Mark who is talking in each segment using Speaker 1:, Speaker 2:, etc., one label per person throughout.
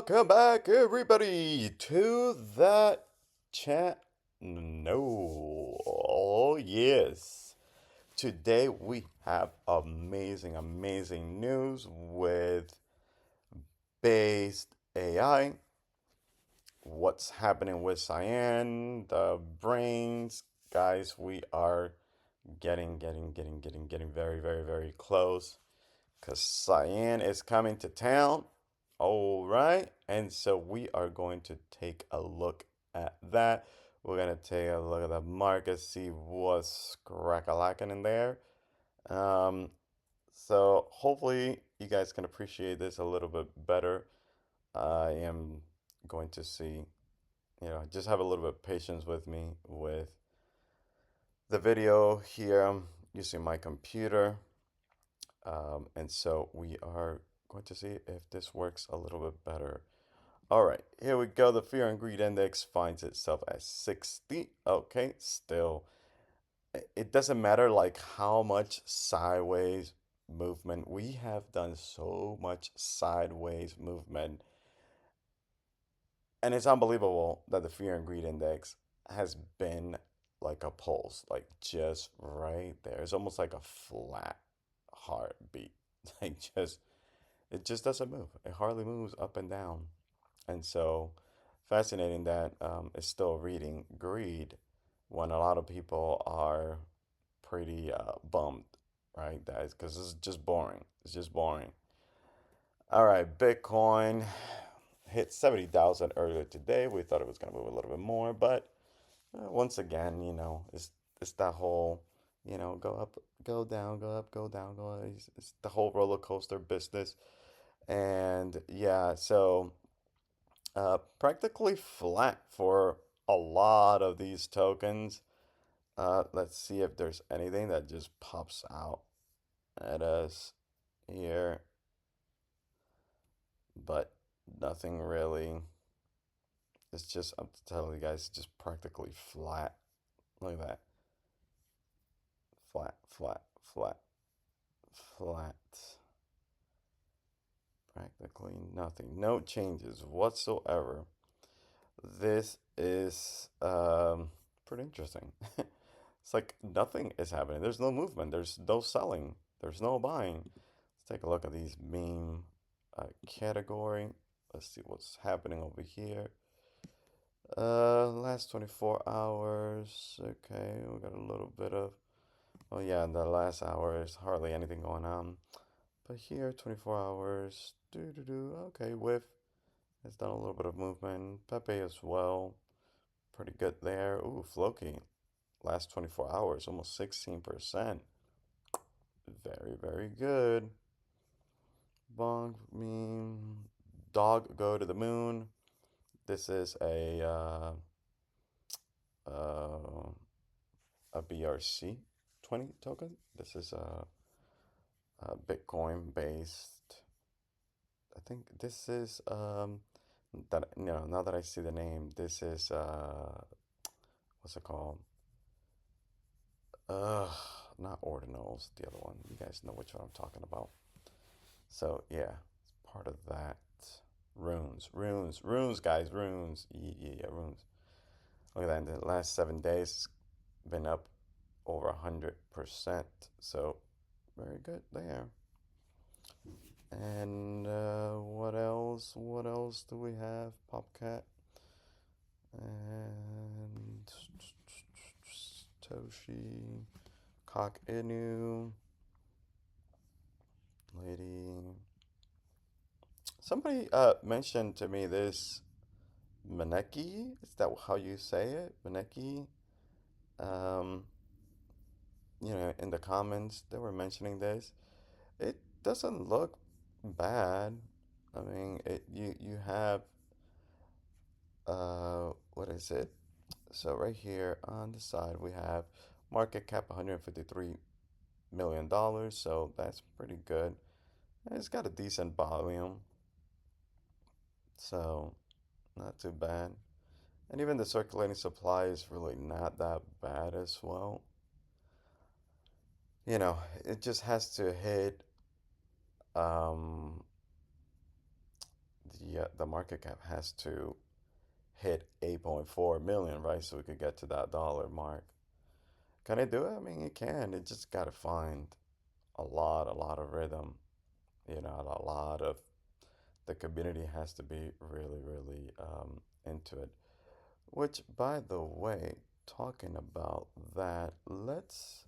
Speaker 1: Welcome back, everybody, to the chat. No, oh yes. Today we have amazing news with based AI. What's happening with Cyan, the brains, guys? We are getting very close because Cyan is coming to town. All right. And so we are going to take a look at that. We're going to take a look at the market, see what's crack-a-lacking in there. Um, so hopefully you guys can appreciate this a little bit better. I am going to see, just have a little bit of patience with me with the video here. I'm using my computer. And so we are going to see if this works a little bit better. All right, here we go. The fear and greed index finds itself at 60. Okay, still, it doesn't matter like how much sideways movement. We have done so much sideways movement, and it's unbelievable that the fear and greed index has been like a pulse, like just right there. It's almost like a flat heartbeat. Like just it just doesn't move. It hardly moves up and down. And so fascinating that it's still reading greed when a lot of people are pretty bummed, right? That is because it's just boring. It's just boring. All right, Bitcoin hit 70,000 earlier today. We thought it was going to move a little bit more, but once again, it's that whole, go up, go down, go up, go down, go up. It's the whole roller coaster business. And yeah, so practically flat for a lot of these tokens. Let's see if there's anything that just pops out at us here, but nothing really. It's just, I'm telling you guys, just practically flat. Look at that. Flat, flat, flat, flat. Practically nothing. No changes whatsoever. This is pretty interesting. It's like nothing is happening. There's no movement. There's no selling. There's no buying. Let's take a look at these meme category. Let's see what's happening over here. Last 24 hours. Okay, we got a little bit of. Oh yeah, in the last hour is hardly anything going on. But here, 24 hours. Okay, whiff. It's done a little bit of movement. Pepe as well. Pretty good there. Ooh, Floki. Last 24 hours, almost 16%. Very good. Bonk meme. Dog go to the moon. This is uh, a BRC 20 token. This is a Bitcoin based. I think this is that now that I see the name, this is what's it called? Not ordinals, the other one. You guys know which one I'm talking about. So yeah, it's part of that. Runes, guys, runes. Yeah, runes. Look at that. In the last 7 days, it's been up over 100%. So very good there. And what else? What else do we have? Popcat and Toshi, Cock Inu, Lady. Somebody mentioned to me this Maneki. Is that how you say it? Maneki. Um, in the comments they were mentioning this. It doesn't look bad. I mean, you have what is it? So right here on the side we have market cap $153 million. So that's pretty good. And it's got a decent volume, so not too bad. And even the circulating supply is really not that bad as well. It just has to hit um, the market cap has to hit 8.4 million, right? So we could get to that dollar mark. Can it do it? I mean, it can. It just got to find a lot of rhythm. A lot of the community has to be really, really into it. Which, by the way, talking about that, let's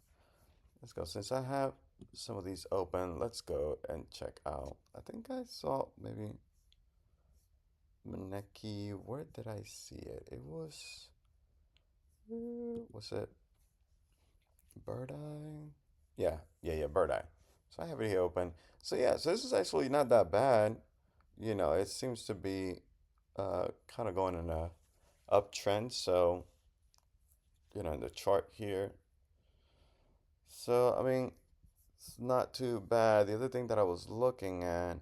Speaker 1: go. Since I have some of these open, let's go and check out. I think I saw maybe Maneki. Where did I see it? It was it Bird Eye? Yeah, Bird Eye. So I have it here open. So yeah, so this is actually not that bad. It seems to be kind of going in a uptrend. So, in the chart here. So, I mean, it's not too bad. The other thing that I was looking at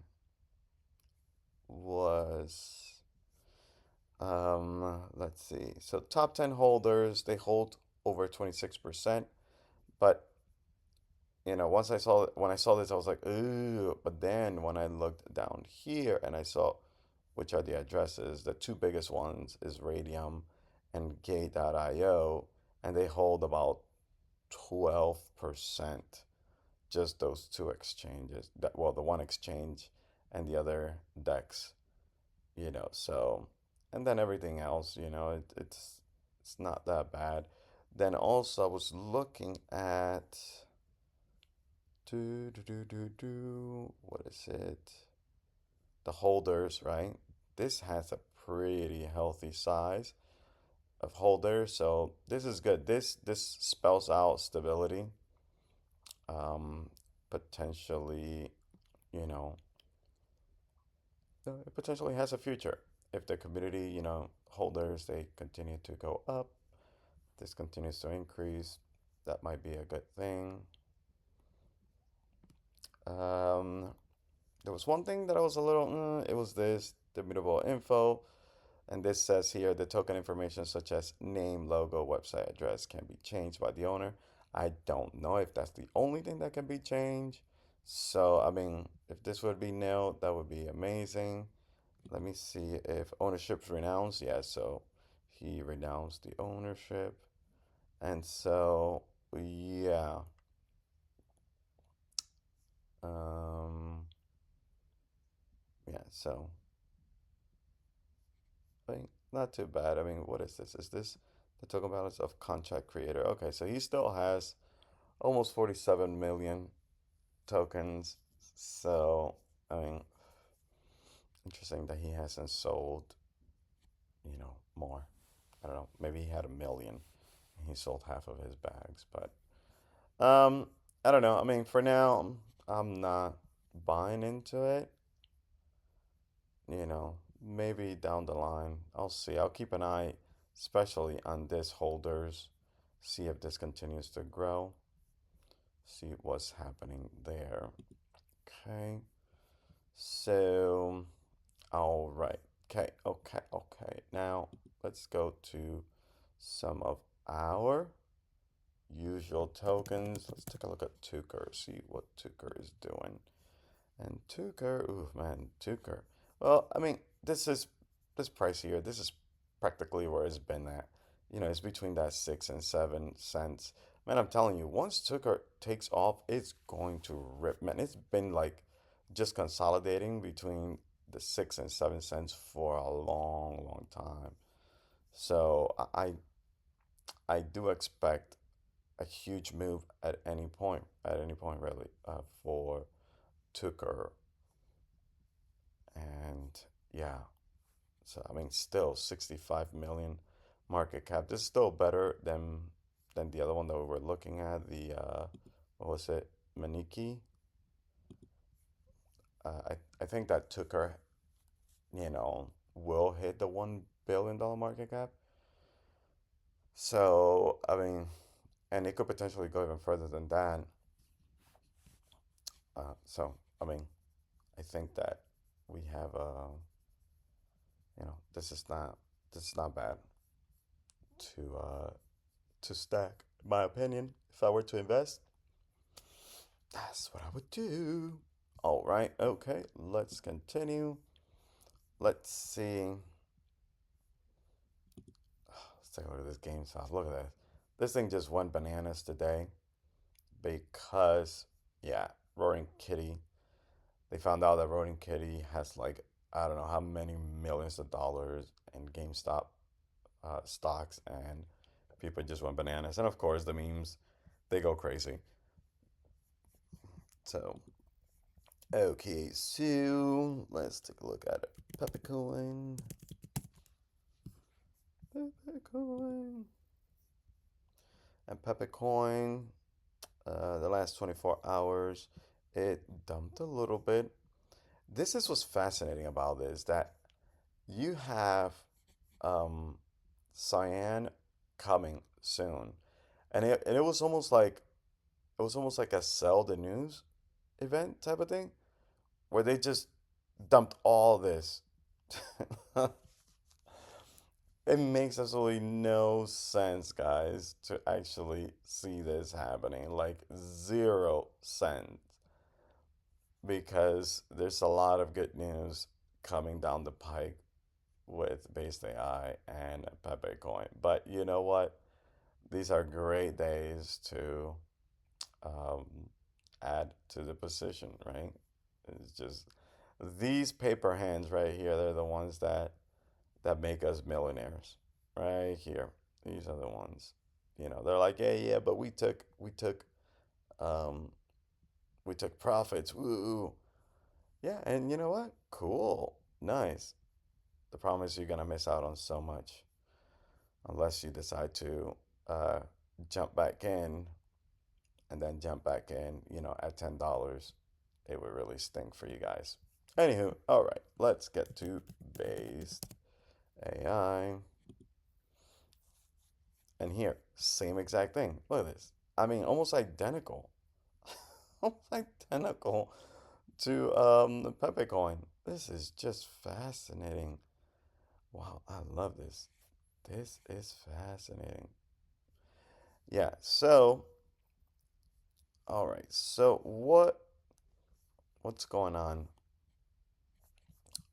Speaker 1: was, let's see. So, top 10 holders, they hold over 26%. But, when I saw this, I was like, ooh. But then when I looked down here and I saw which are the addresses, the two biggest ones is Radium and Gate.io, and they hold about 12%. Just those two exchanges. Well, the one exchange and the other DEX, so and then everything else, it's not that bad. Then also I was looking at what is it? The holders, right? This has a pretty healthy size of holders, so this is good. This spells out stability. Um, Potentially, you know, it potentially has a future if the community, holders they continue to go up. This continues to increase. That might be a good thing. Um, there was one thing that I was a little, it was this, the mutable info. And this says here the token information such as name, logo, website address can be changed by the owner. I don't know if that's the only thing that can be changed. So, I mean, if this would be nil, that would be amazing. Let me see if ownership's renounced. Yeah, so he renounced the ownership. And so, yeah. Um, yeah, so I mean, not too bad. I mean, what is this? Is this the token balance of contract creator? Okay, so he still has almost 47 million tokens. So, I mean, interesting that he hasn't sold, more. I don't know. Maybe he had a million and he sold half of his bags, but I don't know. I mean, for now, I'm not buying into it. Maybe down the line, I'll see. I'll keep an eye, especially on this holders, see if this continues to grow, see what's happening there. Okay. So, all right. Okay. Now, let's go to some of our usual tokens. Let's take a look at Tuker, see what Tuker is doing. And Tuker, ooh man, Tuker. Well, I mean, this price here. This is practically where it's been at. It's between that 6 and 7 cents. Man, I'm telling you, once Tucker takes off, it's going to rip. Man, it's been like just consolidating between the 6 and 7 cents for a long, long time. So I do expect a huge move at any point really, for Tucker. And yeah, so I mean, still 65 million market cap. This is still better than the other one that we were looking at. The what was it, Maniki? I think that Tucker, will hit the $1 billion market cap. So I mean, and it could potentially go even further than that. So I mean, I think that we have this is not bad to stack. In my opinion, if I were to invest, that's what I would do. All right, okay, let's continue. let's see. Let's take a look at this GameStop. Look at that. This thing just went bananas today because, yeah, Roaring Kitty. They found out that Roaring Kitty has like, I don't know how many millions of dollars in GameStop stocks, and people just went bananas. And of course, the memes, they go crazy. So, okay, so let's take a look at it. Pepecoin. Pepecoin. And Pepecoin, the last 24 hours, it dumped a little bit. This is what's fascinating about this, that you have Cyan coming soon. And it was almost like a sell the news event type of thing where they just dumped all this. It makes absolutely no sense, guys, to actually see this happening. Like 0 cents. Because there's a lot of good news coming down the pike with BasedAI and Pepecoin. But you know what? These are great days to um, add to the position, right? It's just these paper hands right here, they're the ones that make us millionaires. Right here. These are the ones. They're like, yeah, yeah, but um we took profits. Woo. Yeah, and you know what? Cool. Nice. The problem is you're gonna miss out on so much unless you decide to uh, jump back in and then jump back in, at $10. It would really stink for you guys. Anywho, all right, let's get to based AI. And here, same exact thing. Look at this. I mean, almost identical. Almost identical to the Pepe coin. This is just fascinating. Wow, I love this. This is fascinating. Yeah, so all right. So what's going on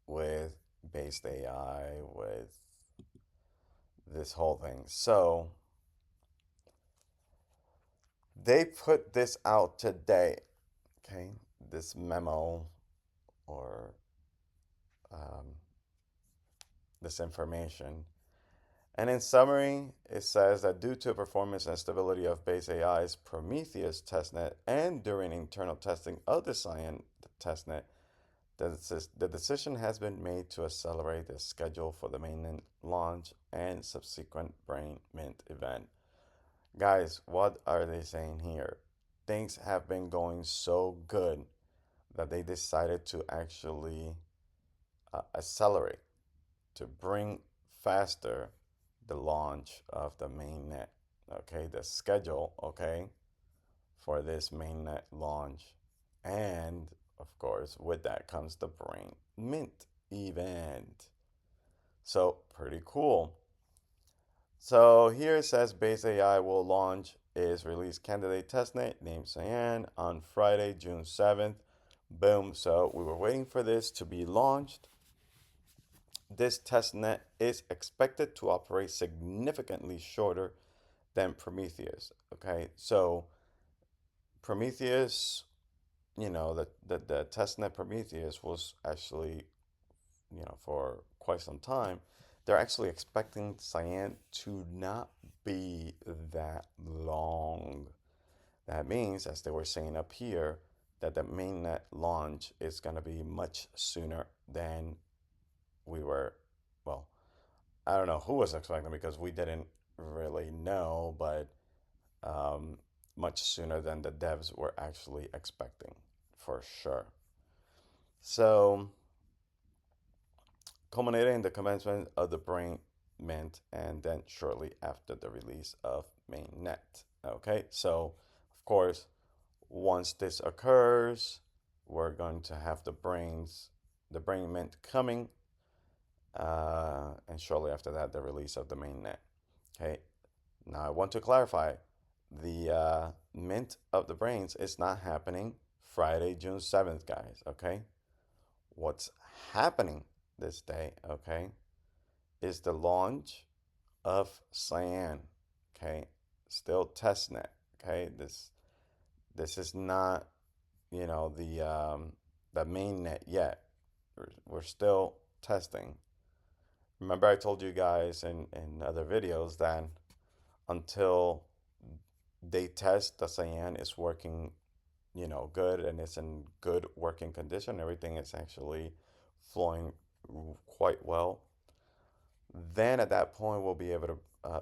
Speaker 1: with based AI with this whole thing? So they put this out today, okay? This memo or um, this information. And in summary, it says that due to performance and stability of base AI's Prometheus testnet and during internal testing of the Cyan testnet, the decision has been made to accelerate the schedule for the mainnet launch and subsequent brain mint event. Guys, what are they saying here? Things have been going so good that they decided to actually accelerate, to bring faster the launch of the mainnet. Okay, the schedule, okay, for this mainnet launch. And of course, with that comes the brain mint event. So, pretty cool. So, here it says Base AI will launch its release candidate testnet named Cyan on Friday, June 7th. Boom. So, we were waiting for this to be launched. This testnet is expected to operate significantly shorter than Prometheus. Okay, so Prometheus, the testnet Prometheus was actually, for quite some time, they're actually expecting Cyan to not be that long. That means, as they were saying up here, that the mainnet launch is going to be much sooner than we were, well, I don't know who was expecting because we didn't really know, but um, much sooner than the devs were actually expecting, for sure. So, culminating in the commencement of the brain mint and then shortly after the release of mainnet. Okay, so of course, once this occurs, we're going to have the brain mint coming, and shortly after that, the release of the mainnet. Okay, now I want to clarify the mint of the brains is not happening Friday, June 7th, guys. Okay, what's happening this day, okay, is the launch of Cyan, okay? Still testnet, okay? This is not, the mainnet yet. We're still testing. Remember, I told you guys in other videos that until they test the cyan is working, good and it's in good working condition, everything is actually flowing quite well. Then at that point, we'll be able to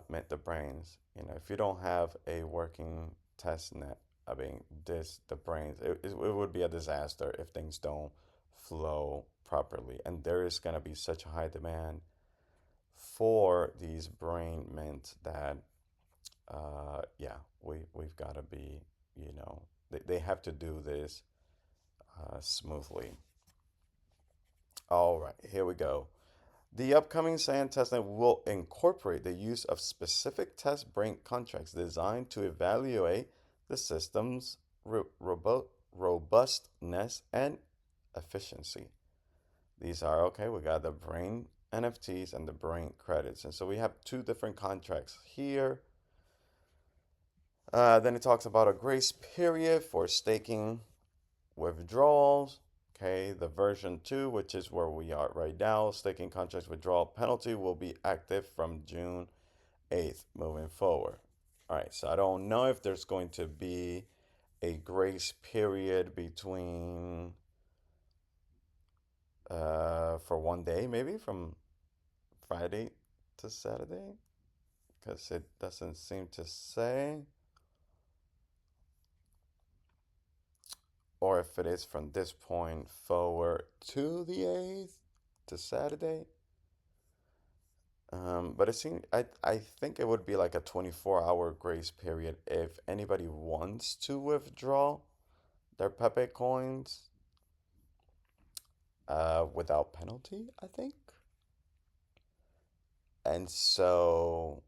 Speaker 1: mint the brains. If you don't have a working test net, I mean, the brains, it would be a disaster if things don't flow properly. And there is going to be such a high demand for these brain mints that, yeah, we've got to be, they have to do this smoothly. All right, here we go. The upcoming SAN testnet will incorporate the use of specific test brain contracts designed to evaluate the system's robustness and efficiency. These are okay, we got the brain NFTs and the brain credits. And so we have two different contracts here. Then it talks about a grace period for staking withdrawals. Okay, the version 2, which is where we are right now, staking contracts withdrawal penalty will be active from June 8th moving forward. All right, so I don't know if there's going to be a grace period between for one day, maybe from Friday to Saturday, because it doesn't seem to say, or if it is from this point forward to the 8th to Saturday. But it seems I think it would be like a 24-hour grace period if anybody wants to withdraw their Pepe coins without penalty, I think. And so,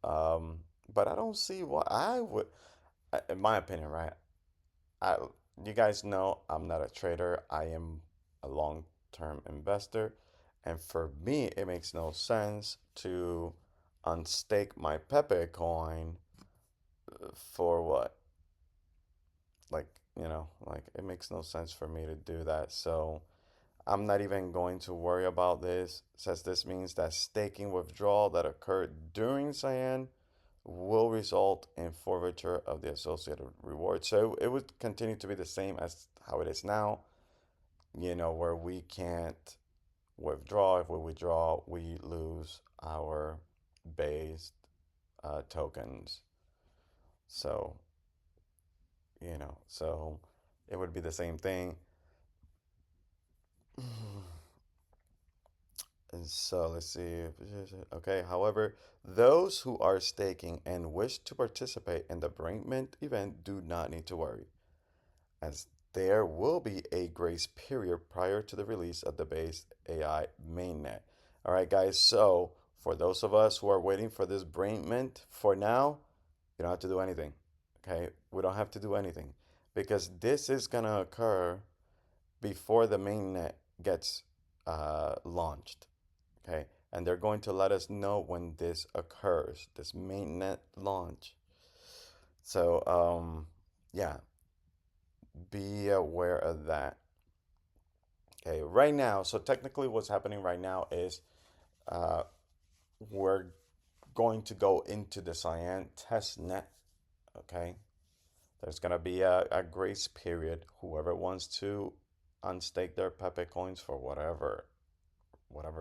Speaker 1: but I don't see why I would, in my opinion, right? I You guys know I'm not a trader. I am a long-term investor, and for me, it makes no sense to unstake my Pepe coin for what? Like, like it makes no sense for me to do that. So I'm not even going to worry about this, since this means that staking withdrawal that occurred during Cyan will result in forfeiture of the associated reward. So it would continue to be the same as how it is now, where we can't withdraw. If we withdraw, we lose our based tokens. So, so it would be the same thing. And so let's see. Okay, however, those who are staking and wish to participate in the Brain Mint event do not need to worry, as there will be a grace period prior to the release of the base AI mainnet. All right, guys, so for those of us who are waiting for this Brain Mint, for now, you don't have to do anything. Okay, we don't have to do anything because this is gonna occur before the mainnet gets launched. Okay, and they're going to let us know when this occurs, this mainnet launch. So, yeah, be aware of that. Okay, right now, so technically what's happening right now is uh, we're going to go into the Cyan test net. Okay, there's going to be a grace period. Whoever wants to unstake their Pepe coins for whatever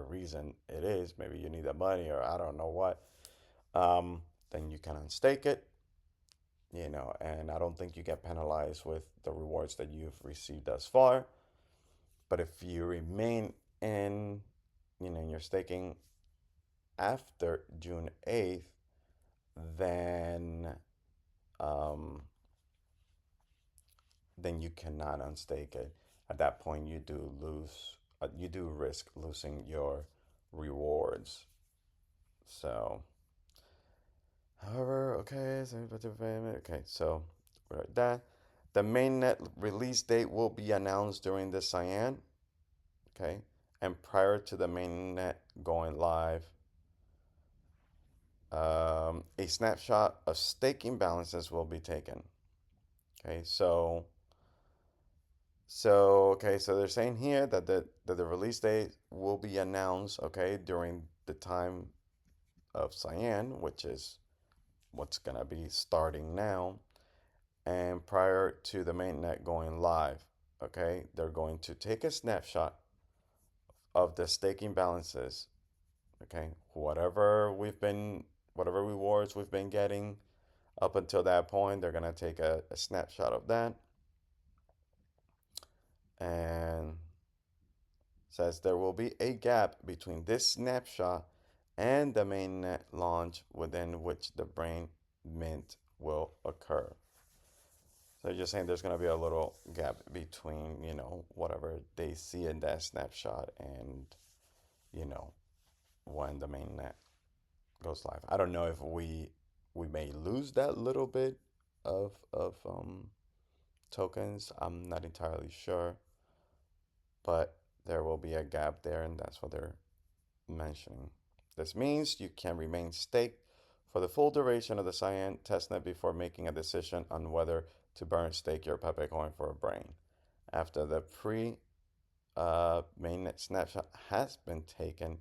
Speaker 1: reason it is, maybe you need the money or I don't know what, then you can unstake it, and I don't think you get penalized with the rewards that you've received thus far. But if you remain in, in your staking after June 8th, then um, then you cannot unstake it. At that point, you do risk losing your rewards. So, however, okay, so that the mainnet release date will be announced during the Cyan. Okay, and prior to the mainnet going live, a snapshot of staking balances will be taken. Okay, so they're saying here that the release date will be announced, okay, during the time of Cyan, which is what's gonna be starting now, and prior to the mainnet going live, okay, they're going to take a snapshot of the staking balances, okay, whatever rewards we've been getting up until that point, they're gonna take a snapshot of that, and says there will be a gap between this snapshot and the mainnet launch within which the brain mint will occur. So you're saying there's going to be a little gap between, whatever they see in that snapshot and, you know, when the mainnet goes live. I don't know if we may lose that little bit of tokens. I'm not entirely sure, but there will be a gap there, and that's what they're mentioning. This means you can remain staked for the full duration of the Cyan testnet before making a decision on whether to burn stake your Pepecoin for a brain. After the pre mainnet snapshot has been taken,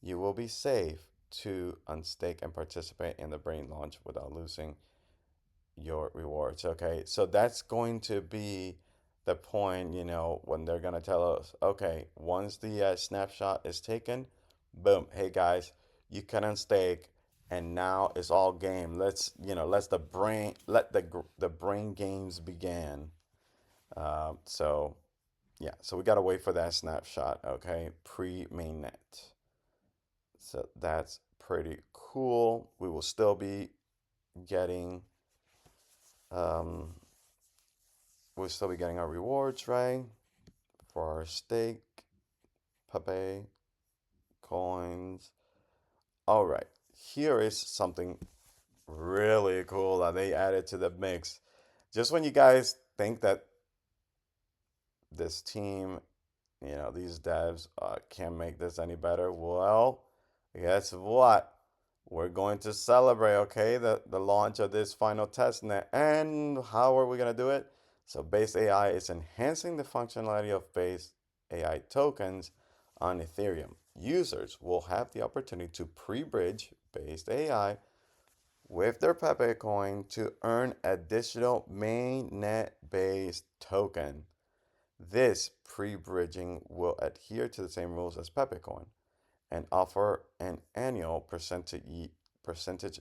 Speaker 1: you will be safe to unstake and participate in the brain launch without losing your rewards. Okay, so that's going to be the point, when they're going to tell us, okay, once the snapshot is taken, boom, hey guys, you can unstake, and now it's all game. Let the brain games begin. So yeah, so we got to wait for that snapshot, okay, pre mainnet. So that's pretty cool. We will still be getting um, we'll still be getting our rewards, right? For our stake, Pepe, coins. All right, here is something really cool that they added to the mix. Just when you guys think that this team, these devs can't make this any better, well, guess what? We're going to celebrate, okay, the launch of this final testnet. And how are we going to do it? So Base AI is enhancing the functionality of Base AI tokens on Ethereum. Users will have the opportunity to pre-bridge Base AI with their Pepe coin to earn additional mainnet-based token. This pre-bridging will adhere to the same rules as Pepecoin and offer an annual percentage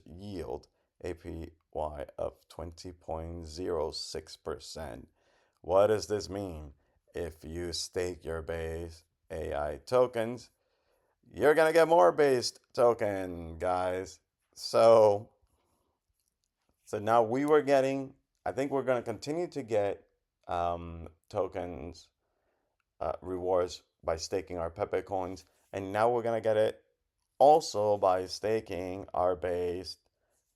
Speaker 1: yield APY of 20.06%. What does this mean? If you stake your base AI tokens, you're going to get more based token, guys. So now I think we're going to continue to get tokens rewards by staking our Pepe coins. And now we're going to get it also by staking our based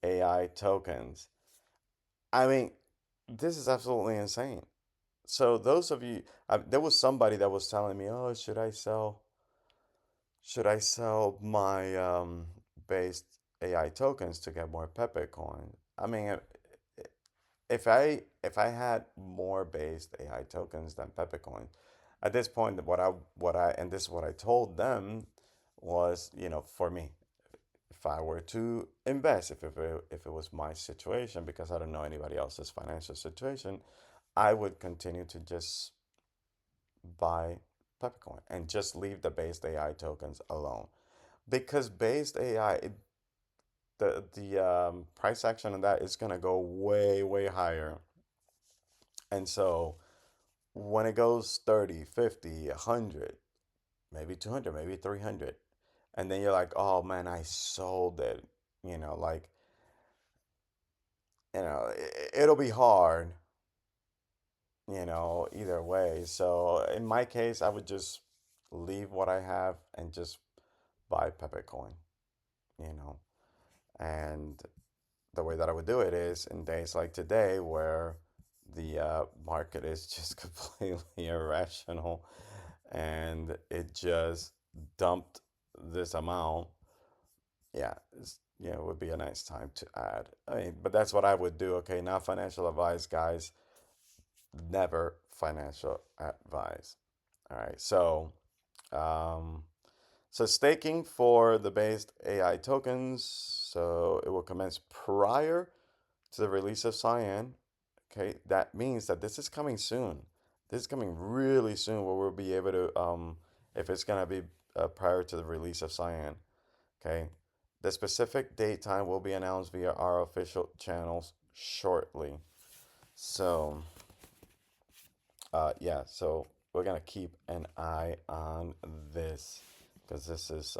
Speaker 1: AI tokens. I mean, this is absolutely insane. So those of you, there was somebody that was telling me, oh, should I sell my based AI tokens to get more Pepe coin? I mean, if I had more based AI tokens than Pepe coins, at this point, what I and this is what I told them was, for me, if I were to invest, if it was my situation, because I don't know anybody else's financial situation, I would continue to just buy Pepecoin and just leave the based AI tokens alone. Because based AI, the price action on that is gonna go way, way higher. And so when it goes 30, 50, 100, maybe 200, maybe 300, and then you're like, oh man, I sold it, like, it'll be hard, either way. So in my case, I would just leave what I have and just buy Pepecoin, you know. And the way that I would do it is in days like today where the market is just completely irrational. and it just dumped this amount, yeah, yeah, it would be a nice time to add. I mean, but that's what I would do. Okay, not financial advice, guys. Never financial advice. All right, um, so staking for the based AI tokens. So it will commence prior to the release of Cyan. Okay, that means that this is coming soon. This is coming really soon, where we'll be able to, if it's gonna be prior to the release of Cyan. Okay, the specific date time will be announced via our official channels shortly. So, yeah, so we're gonna keep an eye on this because this is,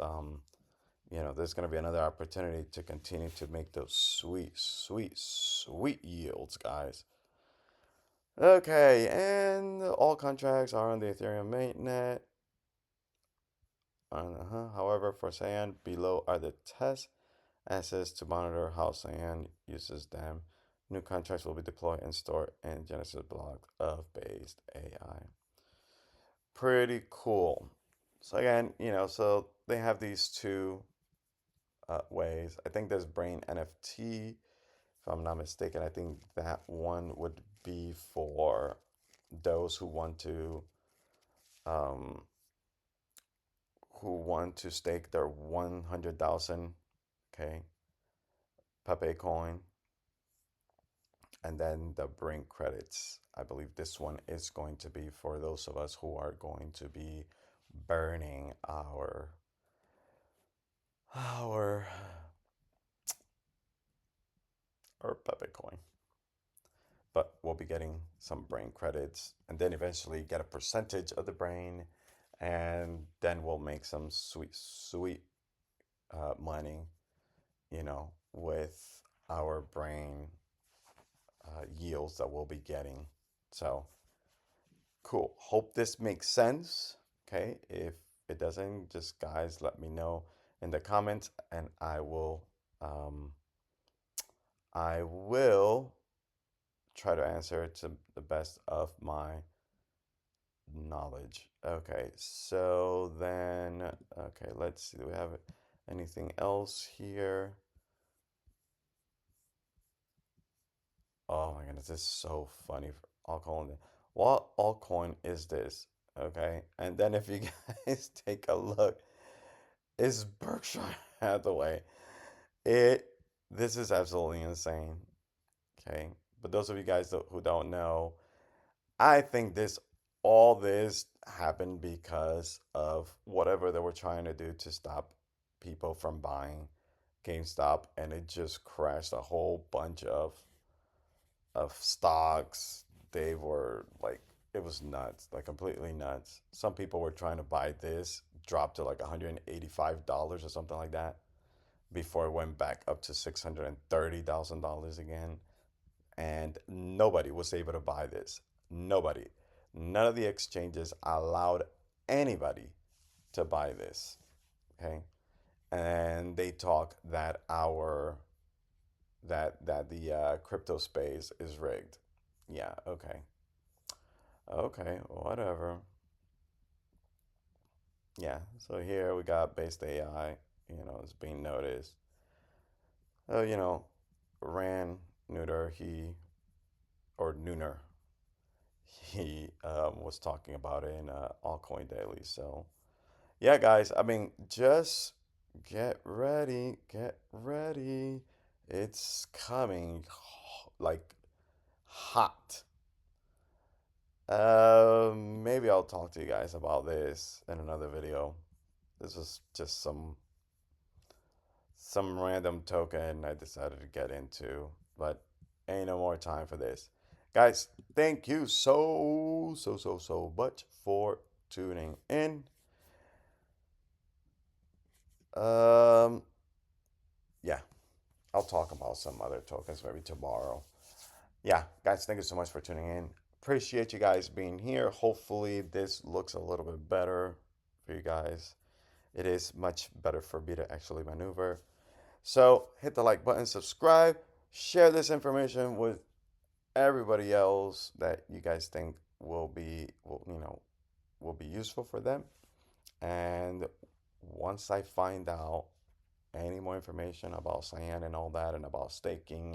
Speaker 1: there's gonna be another opportunity to continue to make those sweet, sweet, sweet yields, guys. Okay, and all contracts are on the Ethereum mainnet. However, for Cyan, below are the test assets to monitor how Cyan uses them. New contracts will be deployed and stored in Genesis block of based AI. Pretty cool. So again, so they have these two ways. I think there's Brain NFT, if I'm not mistaken. I think that one would be for those um, who want to stake their 100,000, okay, Pepecoin, and then the Brain credits. I believe this one is going to be for those of us who are going to be burning our our Pepecoin. But we'll be getting some brain credits and then eventually get a percentage of the brain, and then we'll make some sweet, sweet money, with our brain yields that we'll be getting. So cool. Hope this makes sense. Okay. If it doesn't, just guys, let me know in the comments, and um, I will try to answer it to the best of my knowledge. Okay, so then, okay, let's see. Do we have anything else here? Oh my goodness, this is so funny for altcoin. What altcoin is this? Okay, and then if you guys take a look, it's Berkshire Hathaway. It This is absolutely insane. Okay, but those of you guys who don't know, I think all this happened because of whatever they were trying to do to stop people from buying GameStop, and it just crashed a whole bunch of stocks. They were like, it was nuts, like completely nuts. Some people were trying to buy this, dropped to like $185 or something like that before it went back up to $630,000 again, and nobody was able to buy this. Nobody. None of the exchanges allowed anybody to buy this. Okay. And they talk that the crypto space is rigged. Yeah. Okay. Okay. Whatever. Yeah. So here we got based AI. It's being noticed. Oh, Ran Neuter. Nooner. He was talking about it in Altcoin Daily. So yeah, guys, I mean, just get ready, get ready. It's coming like hot. Maybe I'll talk to you guys about this in another video. This was just some random token I decided to get into, but ain't no more time for this. Guys, thank you so much for tuning in. Um, yeah, I'll talk about some other tokens maybe tomorrow. Yeah, guys, thank you so much for tuning in. Appreciate you guys being here. Hopefully, this looks a little bit better for you guys. It is much better for me to actually maneuver. So, hit the like button, subscribe, share this information with everybody else that you guys think will be, will be useful for them. And once I find out any more information about Cyan and all that, and about staking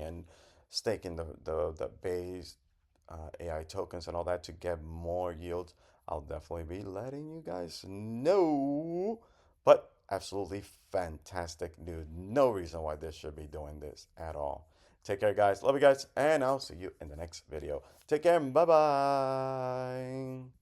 Speaker 1: the base AI tokens and all that to get more yields, I'll definitely be letting you guys know. But absolutely fantastic news. No reason why this should be doing this at all. Take care, guys. Love you guys, and I'll see you in the next video. Take care. Bye bye.